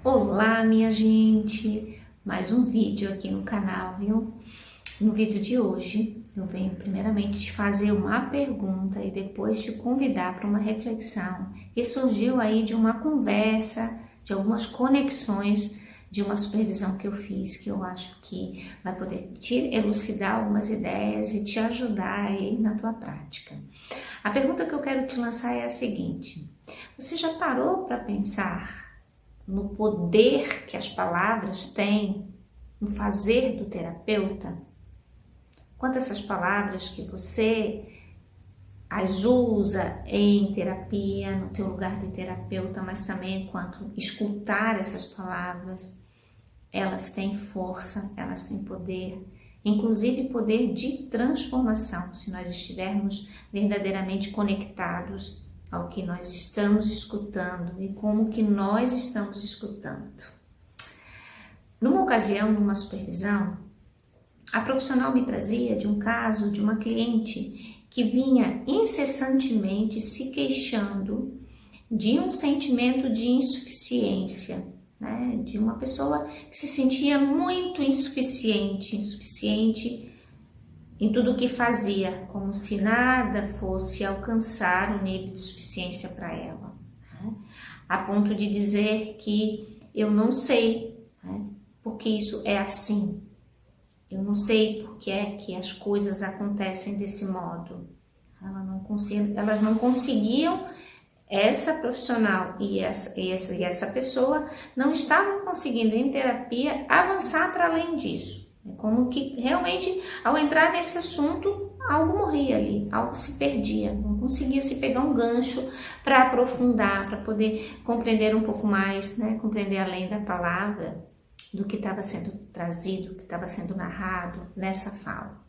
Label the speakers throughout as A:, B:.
A: Olá, minha gente! Mais um vídeo aqui no canal, viu? No vídeo de hoje, eu venho primeiramente te fazer uma pergunta e depois te convidar para uma reflexão que surgiu aí de uma conversa, de algumas conexões, de uma supervisão que eu fiz, que eu acho que vai poder te elucidar algumas ideias e te ajudar aí na tua prática. A pergunta que eu quero te lançar é a seguinte: você já parou para pensar no poder que as palavras têm no fazer do terapeuta? Quanto essas palavras que você as usa em terapia, no teu lugar de terapeuta, mas também enquanto escutar essas palavras, elas têm força, elas têm poder, inclusive poder de transformação, se nós estivermos verdadeiramente conectados ao que nós estamos escutando e como que nós estamos escutando. Numa ocasião, numa supervisão, a profissional me trazia de um caso de uma cliente que vinha incessantemente se queixando de um sentimento de insuficiência, né? De uma pessoa que se sentia muito insuficiente em tudo o que fazia, como se nada fosse alcançar o nível de suficiência para ela, né? A ponto de dizer que eu não sei, né, porque isso é assim, eu não sei porque é que as coisas acontecem desse modo. Elas não conseguiam, essa profissional e essa pessoa não estavam conseguindo em terapia avançar para além disso. É como que realmente, ao entrar nesse assunto, algo morria ali, algo se perdia, não conseguia se pegar um gancho para aprofundar, para poder compreender um pouco mais, né? Compreender além da palavra, do que estava sendo trazido, que estava sendo narrado nessa fala.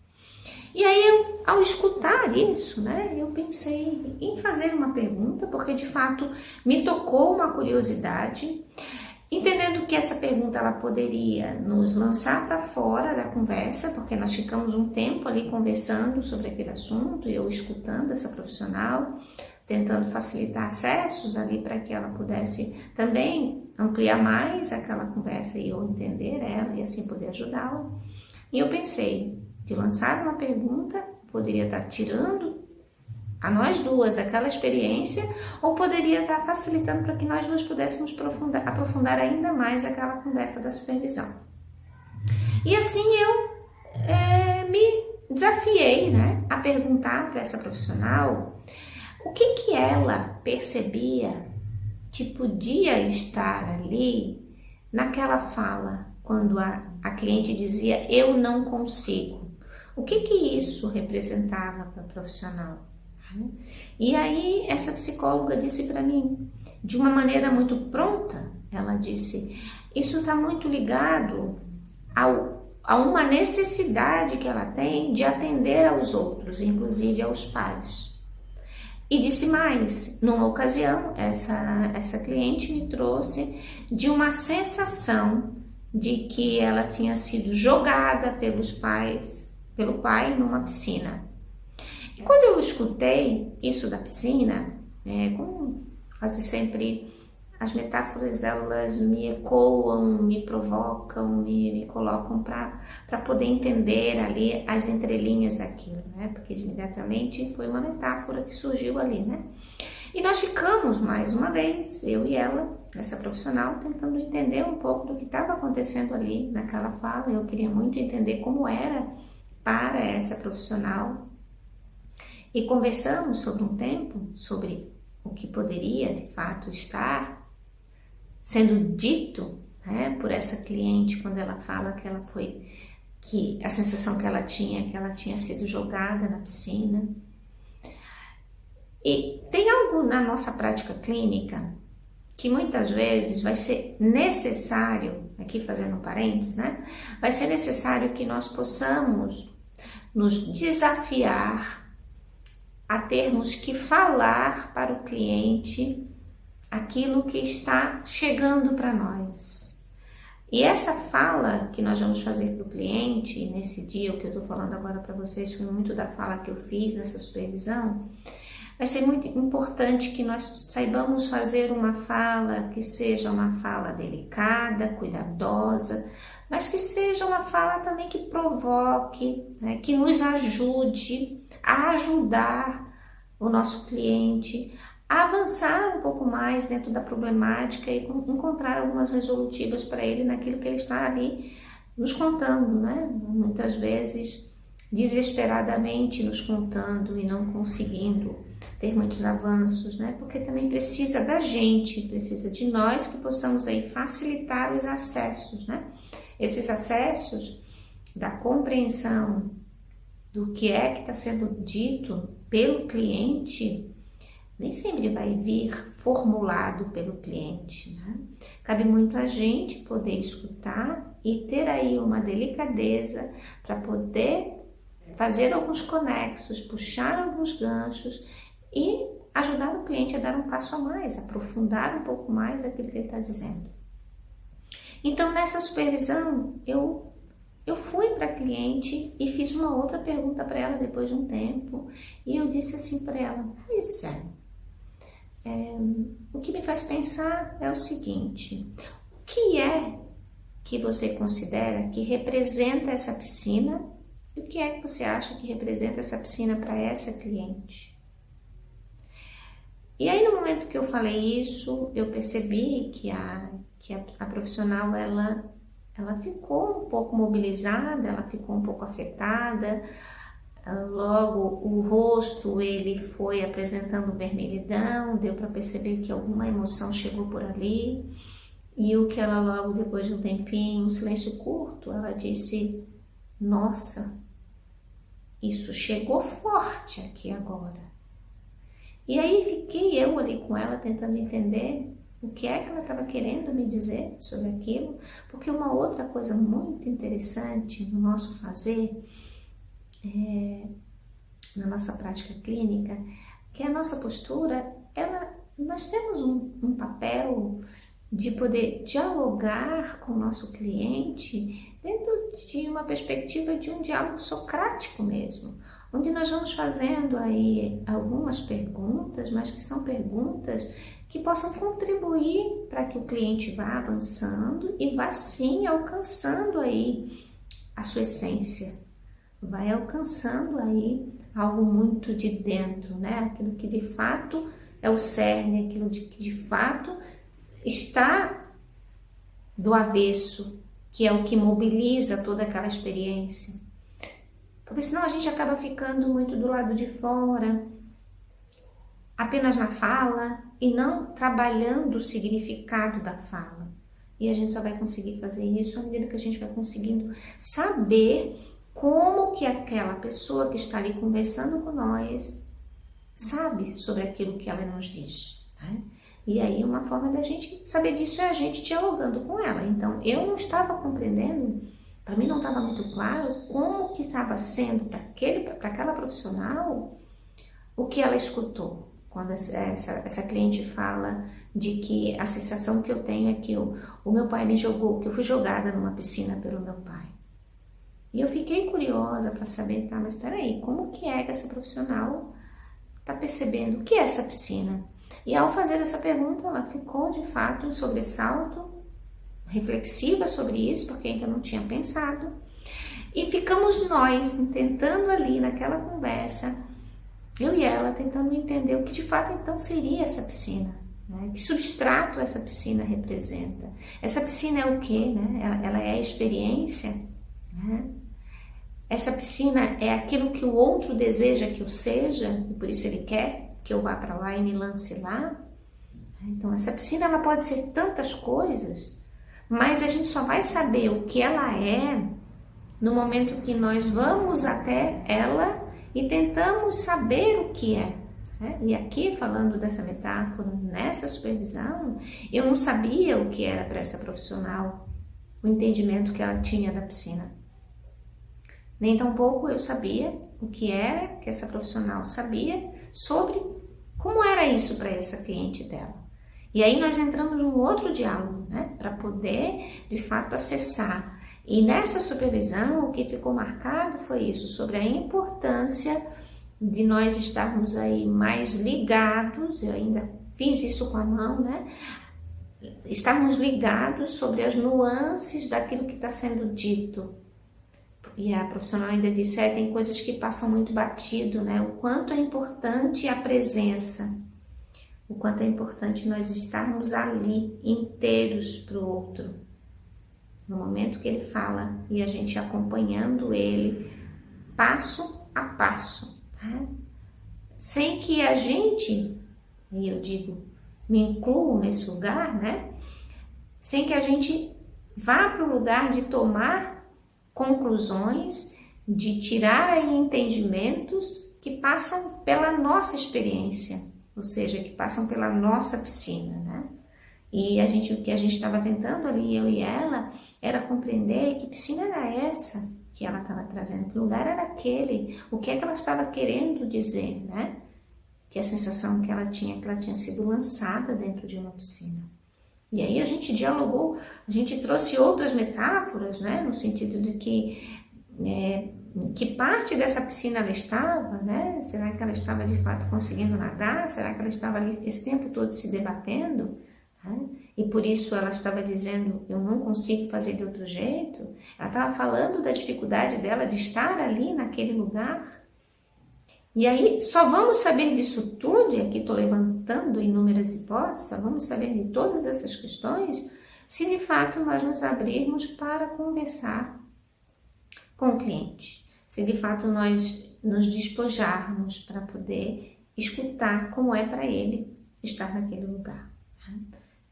A: E aí, ao escutar isso, né, eu pensei em fazer uma pergunta, porque de fato me tocou uma curiosidade, entendendo que essa pergunta ela poderia nos lançar para fora da conversa, porque nós ficamos um tempo ali conversando sobre aquele assunto, e eu escutando essa profissional, tentando facilitar acessos ali para que ela pudesse também ampliar mais aquela conversa e eu entender ela e assim poder ajudá-la. E eu pensei de lançar uma pergunta, poderia estar tirando a nós duas daquela experiência, ou poderia estar facilitando para que nós duas pudéssemos aprofundar ainda mais aquela conversa da supervisão. E assim eu me desafiei, né, a perguntar para essa profissional o que ela percebia que podia estar ali naquela fala, quando a cliente dizia eu não consigo. O que isso representava para a profissional? E aí essa psicóloga disse para mim, de uma maneira muito pronta, ela disse, isso está muito ligado a uma necessidade que ela tem de atender aos outros, inclusive aos pais. E disse mais, numa ocasião, essa cliente me trouxe de uma sensação de que ela tinha sido jogada pelo pai numa piscina. E quando eu escutei isso da piscina, como quase sempre as metáforas elas me ecoam, me provocam, me colocam para poder entender ali as entrelinhas daquilo, né? Porque imediatamente foi uma metáfora que surgiu ali, né? E nós ficamos mais uma vez, eu e ela, essa profissional, tentando entender um pouco do que estava acontecendo ali naquela fala. Eu queria muito entender como era para essa profissional. E conversamos sobre um tempo, sobre o que poderia de fato estar sendo dito, né, por essa cliente quando ela fala que a sensação que ela tinha sido jogada na piscina. E tem algo na nossa prática clínica que muitas vezes vai ser necessário, aqui fazendo um parênteses, né, vai ser necessário que nós possamos nos desafiar a termos que falar para o cliente aquilo que está chegando para nós. E essa fala que nós vamos fazer para o cliente, nesse dia, o que eu estou falando agora para vocês foi muito da fala que eu fiz nessa supervisão, Vai ser muito importante que nós saibamos fazer uma fala que seja uma fala delicada, cuidadosa, mas que seja uma fala também que provoque, né, que nos ajude a ajudar o nosso cliente a avançar um pouco mais dentro da problemática e encontrar algumas resolutivas para ele naquilo que ele está ali nos contando, né? Muitas vezes desesperadamente nos contando e não conseguindo ter muitos avanços, né? Porque também precisa da gente, precisa de nós que possamos aí facilitar os acessos, né? Esses acessos da compreensão do que é que está sendo dito pelo cliente nem sempre vai vir formulado pelo cliente, né? Cabe muito a gente poder escutar e ter aí uma delicadeza para poder fazer alguns conexos, puxar alguns ganchos e ajudar o cliente a dar um passo a mais, aprofundar um pouco mais daquilo que ele está dizendo. Então, nessa supervisão, eu fui para a cliente e fiz uma outra pergunta para ela depois de um tempo, e eu disse assim para ela: pois o que me faz pensar é o seguinte: o que é que você considera que representa essa piscina e o que é que você acha que representa essa piscina para essa cliente? E aí, no momento que eu falei isso, eu percebi que a profissional ela ficou um pouco mobilizada, ela ficou um pouco afetada. Logo o rosto ele foi apresentando vermelhidão, deu para perceber que alguma emoção chegou por ali. E o que ela logo depois de um tempinho, um silêncio curto, ela disse: nossa, isso chegou forte aqui agora. E aí fiquei eu ali com ela tentando entender o que é que ela estava querendo me dizer sobre aquilo, porque uma outra coisa muito interessante no nosso fazer, na nossa prática clínica, que a nossa postura, nós temos um papel de poder dialogar com o nosso cliente dentro de uma perspectiva de um diálogo socrático mesmo, onde nós vamos fazendo aí algumas perguntas, mas que são perguntas que possam contribuir para que o cliente vá avançando e vá sim alcançando aí a sua essência, vai alcançando aí algo muito de dentro, né? Aquilo que de fato é o cerne, aquilo que de fato está do avesso, que é o que mobiliza toda aquela experiência. Porque senão a gente acaba ficando muito do lado de fora, apenas na fala e não trabalhando o significado da fala. E a gente só vai conseguir fazer isso à medida que a gente vai conseguindo saber como que aquela pessoa que está ali conversando com nós sabe sobre aquilo que ela nos diz, né? E aí uma forma da gente saber disso é a gente dialogando com ela. Então eu não estava compreendendo, para mim não estava muito claro como que estava sendo para aquela profissional o que ela escutou. Quando essa cliente fala de que a sensação que eu tenho é que o meu pai me jogou, que eu fui jogada numa piscina pelo meu pai. E eu fiquei curiosa para saber, tá, mas espera aí, como que é que essa profissional está percebendo o que é essa piscina? E ao fazer essa pergunta, ela ficou de fato em sobressalto, reflexiva sobre isso, porque ainda não tinha pensado. E ficamos nós tentando ali naquela conversa, eu e ela tentando entender o que de fato então seria essa piscina, né? Que substrato essa piscina representa? Essa piscina é o quê, né? Ela é a experiência, né? Essa piscina é aquilo que o outro deseja que eu seja, e por isso ele quer que eu vá para lá e me lance lá. Então essa piscina ela pode ser tantas coisas, mas a gente só vai saber o que ela é no momento que nós vamos até ela e tentamos saber o que é. E aqui, falando dessa metáfora, nessa supervisão, eu não sabia o que era para essa profissional, o entendimento que ela tinha da piscina. Nem tampouco eu sabia o que era que essa profissional sabia sobre como era isso para essa cliente dela. E aí nós entramos num outro diálogo, né, para poder, de fato, acessar. E nessa supervisão, o que ficou marcado foi isso, sobre a importância de nós estarmos aí mais ligados, eu ainda fiz isso com a mão, né? Estarmos ligados sobre as nuances daquilo que está sendo dito. E a profissional ainda disse, tem coisas que passam muito batido, né? O quanto é importante a presença, o quanto é importante nós estarmos ali, inteiros para o outro. No momento que ele fala e a gente acompanhando ele, passo a passo, tá? Sem que a gente, e eu digo, me incluo nesse lugar, né? Sem que a gente vá para o lugar de tomar conclusões, de tirar aí entendimentos que passam pela nossa experiência, ou seja, que passam pela nossa piscina, né? E o que a gente estava tentando ali, eu e ela, era compreender que piscina era essa que ela estava trazendo, que lugar era aquele, o que é que ela estava querendo dizer, né? Que a sensação que ela tinha sido lançada dentro de uma piscina. E aí a gente dialogou, a gente trouxe outras metáforas, né? No sentido de que parte dessa piscina ela estava, né? Será que ela estava de fato conseguindo nadar? Será que ela estava ali esse tempo todo se debatendo? Né? E por isso ela estava dizendo, eu não consigo fazer de outro jeito. Ela estava falando da dificuldade dela de estar ali naquele lugar. E aí só vamos saber disso tudo, e aqui estou levantando inúmeras hipóteses, só vamos saber de todas essas questões se de fato nós nos abrirmos para conversar com o cliente, se de fato nós nos despojarmos para poder escutar como é para ele estar naquele lugar.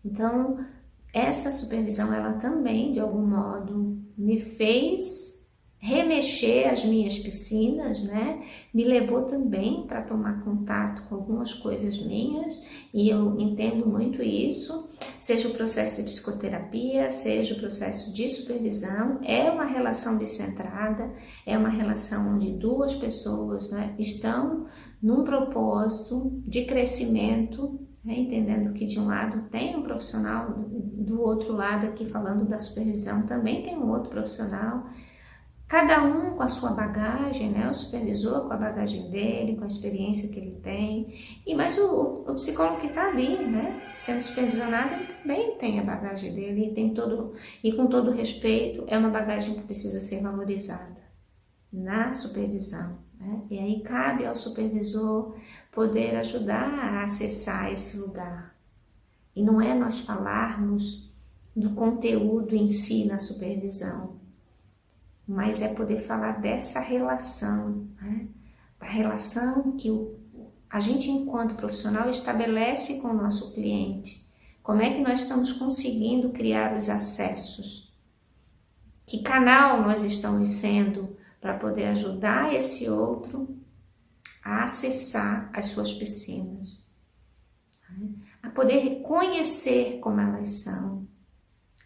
A: Então, essa supervisão, ela também, de algum modo, me fez remexer as minhas piscinas, né? Me levou também para tomar contato com algumas coisas minhas, e eu entendo muito isso, seja o processo de psicoterapia, seja o processo de supervisão, é uma relação descentrada, é uma relação onde duas pessoas, né, estão num propósito de crescimento, né, entendendo que de um lado tem um profissional, do outro lado aqui falando da supervisão também tem um outro profissional, cada um com a sua bagagem, né? O supervisor com a bagagem dele, com a experiência que ele tem, e mais o psicólogo que está ali, né? Sendo supervisionado, ele também tem a bagagem dele, e com todo respeito, é uma bagagem que precisa ser valorizada na supervisão, né? E aí cabe ao supervisor poder ajudar a acessar esse lugar. E não é nós falarmos do conteúdo em si na supervisão, mas é poder falar dessa relação, né? Da relação que a gente, enquanto profissional, estabelece com o nosso cliente. Como é que nós estamos conseguindo criar os acessos? Que canal nós estamos sendo para poder ajudar esse outro a acessar as suas piscinas? A poder reconhecer como elas são.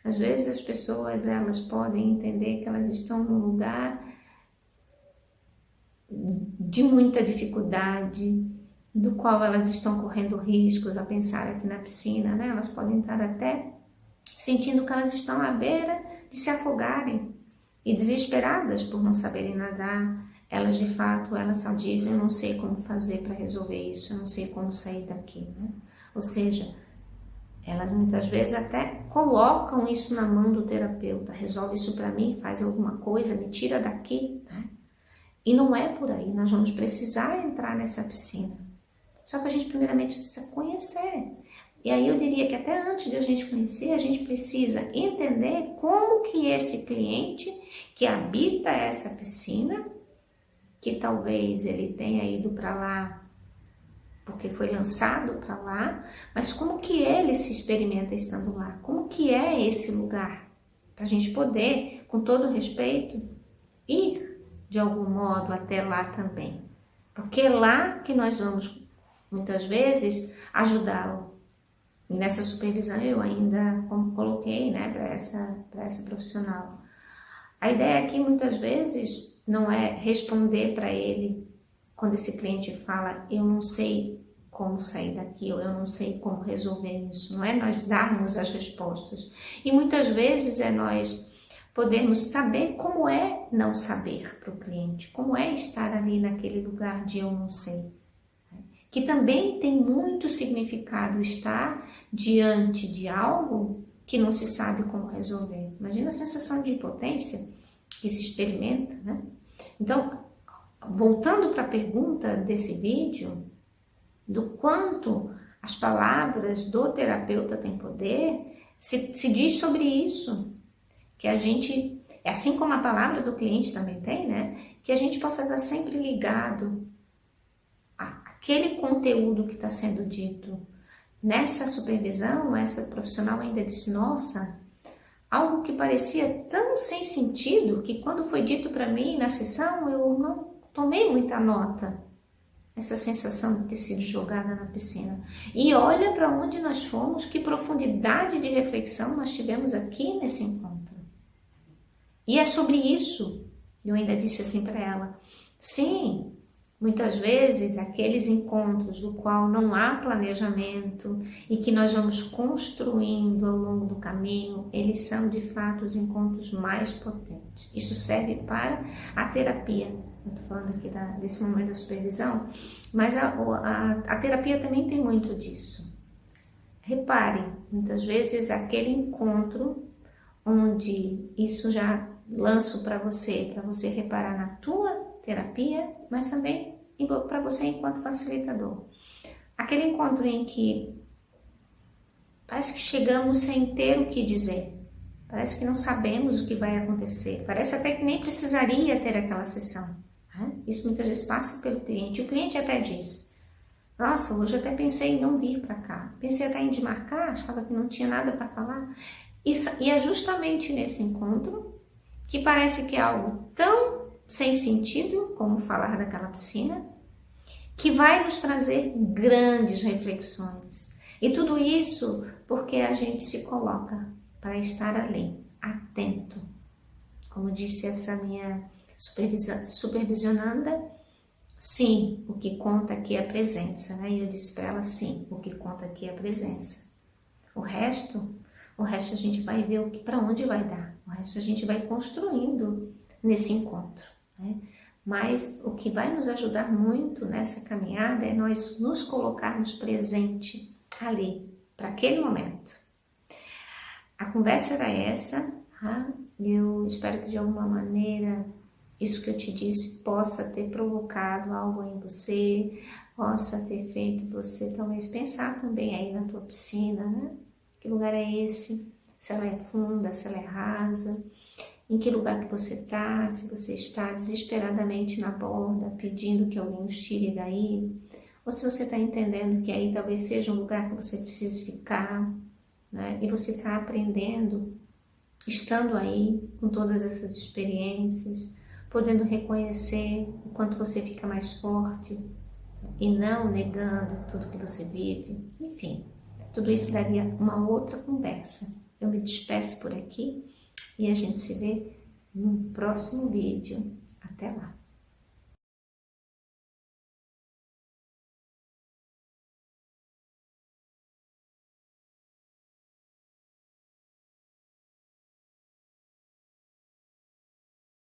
A: Às vezes as pessoas, elas podem entender que elas estão num lugar de muita dificuldade, do qual elas estão correndo riscos a pensar aqui na piscina, né? Elas podem estar até sentindo que elas estão à beira de se afogarem e desesperadas por não saberem nadar. Elas de fato, elas só dizem, eu não sei como fazer para resolver isso, eu não sei como sair daqui, né? Ou seja, elas muitas vezes até colocam isso na mão do terapeuta, resolve isso para mim, faz alguma coisa, me tira daqui, né? E não é por aí, nós vamos precisar entrar nessa piscina. Só que a gente primeiramente precisa conhecer. E aí eu diria que até antes de a gente conhecer, a gente precisa entender como que esse cliente que habita essa piscina, que talvez ele tenha ido para lá porque foi lançado para lá, mas como que ele se experimenta estando lá? Como que é esse lugar? Para a gente poder, com todo respeito, ir de algum modo até lá também. Porque é lá que nós vamos, muitas vezes, ajudá-lo. E nessa supervisão eu ainda coloquei, né, para essa profissional. A ideia aqui, muitas vezes, não é responder para ele quando esse cliente fala, eu não sei como sair daqui, ou eu não sei como resolver isso. Não é nós darmos as respostas. E muitas vezes é nós podermos saber como é não saber para o cliente, como é estar ali naquele lugar de eu não sei. Que também tem muito significado estar diante de algo que não se sabe como resolver. Imagina a sensação de impotência que se experimenta, né? Então, voltando para a pergunta desse vídeo, do quanto as palavras do terapeuta têm poder, se diz sobre isso, que a gente, assim como a palavra do cliente também tem, né? Que a gente possa estar sempre ligado àquele conteúdo que está sendo dito. Nessa supervisão, essa profissional ainda disse, nossa, algo que parecia tão sem sentido, que quando foi dito para mim na sessão, eu não tomei muita nota. Essa sensação de ter sido jogada na piscina. E olha para onde nós fomos, que profundidade de reflexão nós tivemos aqui nesse encontro. E é sobre isso, eu ainda disse assim para ela, sim, muitas vezes aqueles encontros do qual não há planejamento e que nós vamos construindo ao longo do caminho, eles são de fato os encontros mais potentes. Isso serve para a terapia. Eu estou falando aqui desse momento da supervisão, mas a terapia também tem muito disso. Repare, muitas vezes aquele encontro onde isso já lanço para você reparar na tua terapia, mas também para você enquanto facilitador. Aquele encontro em que parece que chegamos sem ter o que dizer, parece que não sabemos o que vai acontecer, parece até que nem precisaria ter aquela sessão. Isso muitas vezes passa pelo cliente. O cliente até diz, nossa, hoje até pensei em não vir para cá, pensei até em desmarcar, achava que não tinha nada para falar. E é justamente nesse encontro que parece que é algo tão sem sentido como falar daquela piscina, que vai nos trazer grandes reflexões. E tudo isso porque a gente se coloca para estar ali, atento. Como disse essa minha supervisionanda, sim, o que conta aqui é a presença, né? E eu disse para ela, sim, o que conta aqui é a presença. O resto a gente vai ver para onde vai dar. O resto a gente vai construindo nesse encontro, né? Mas o que vai nos ajudar muito nessa caminhada é nós nos colocarmos presente ali, para aquele momento. A conversa era essa, tá? Eu espero que de alguma maneira isso que eu te disse possa ter provocado algo em você, possa ter feito você talvez pensar também aí na tua piscina, né? Que lugar é esse? Se ela é funda, se ela é rasa, em que lugar que você está, se você está desesperadamente na borda, pedindo que alguém os tire daí, ou se você está entendendo que aí talvez seja um lugar que você precise ficar, né? E você está aprendendo, estando aí com todas essas experiências, podendo reconhecer o quanto você fica mais forte e não negando tudo que você vive. Enfim, tudo isso daria uma outra conversa. Eu me despeço por aqui e a gente se vê no próximo vídeo. Até lá!